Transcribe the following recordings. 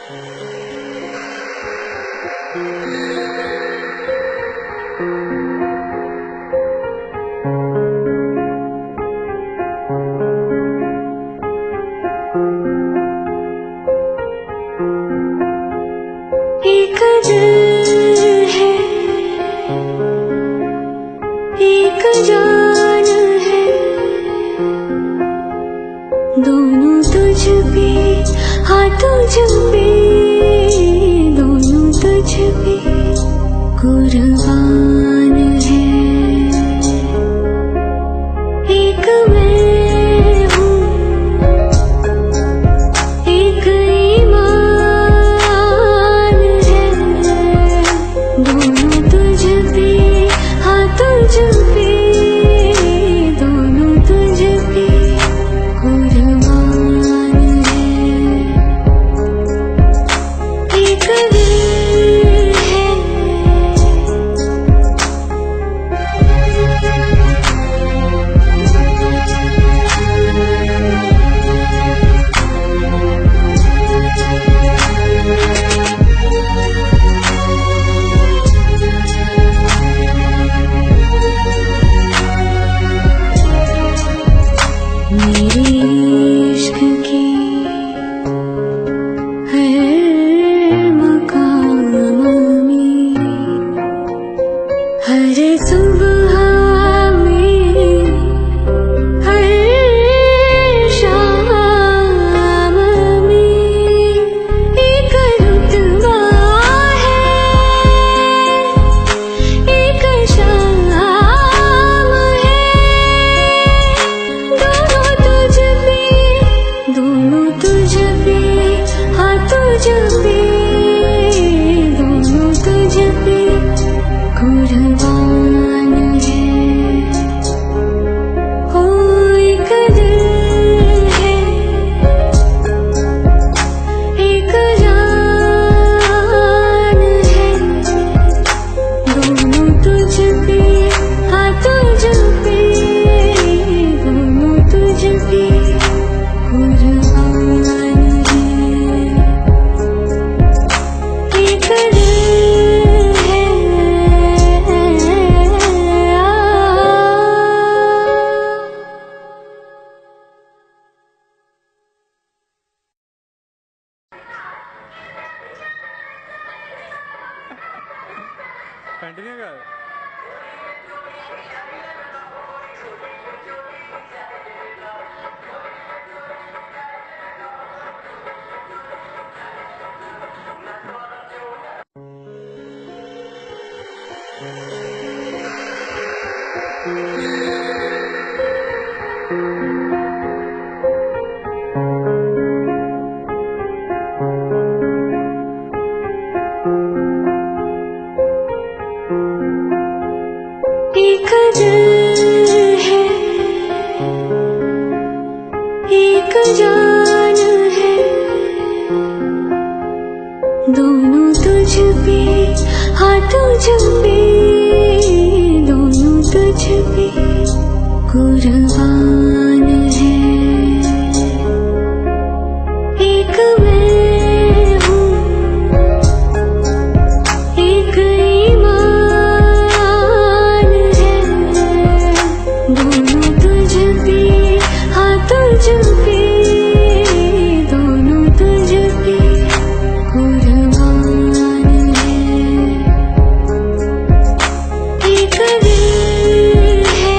एक दिल है, एक जान है, दोनों तुझ पे, हाँ तुझ पे, दोनों तुझ पे कुर्बान है। एक मैं हूँ, एक ईमान है, दोनों तुझ पे, हाँ तुझ पे, दोनों तुझ पे कुर्बान है। एक दिल है, मेरे इश्क की हर मकाम में, हर सुबह में, हर शाम में एक रुतबा है, एक शाम है, दोनों तुझ पे, दोनों तुझ पे, हाँ तुझ पे, दोनों तुझ पे कुर्बान है। हो एक दिल है, एक जान है, दोनों तुझ पे, हाँ तुझ पे, दोनों तुझ पे कुर्बान है। एक दिल है, कंटिन्यू कर। एक दिल है, एक जान है, दोनों तुझ पे, हाँ तुझ पे, दोनों तुझ पे कुर्बान है। एक मैं हूँ, एक ईमान है, दोनों तुझ पे, हाँ तुझ पे, दोनों तुझ पे कुर्बान है। एक दिल है,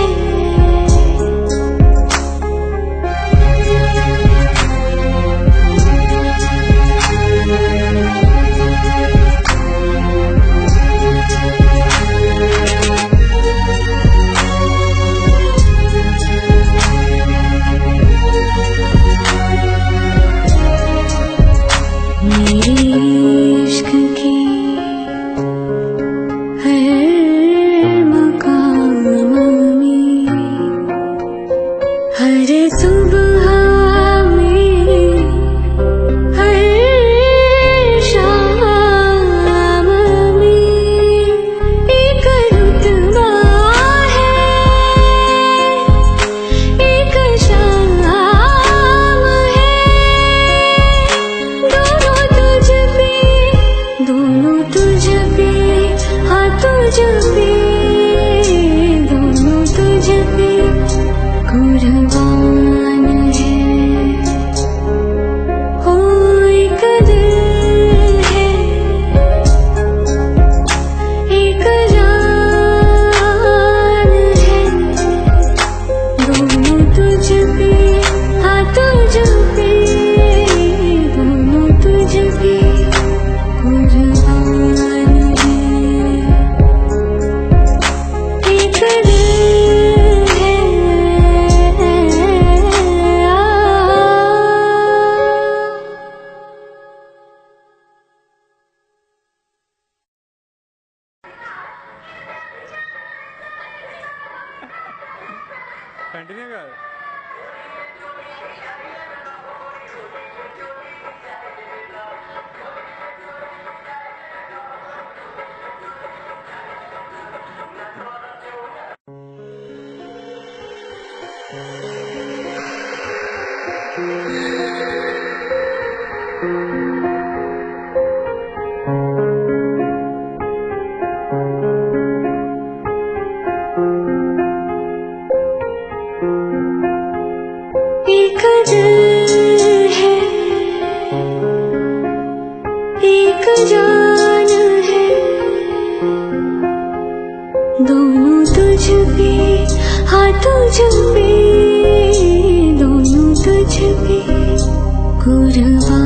एक दिल है, एक जान है, दोनों तुझ पे, हाँ तुझ पे, दोनों तुझ पे कुर्बान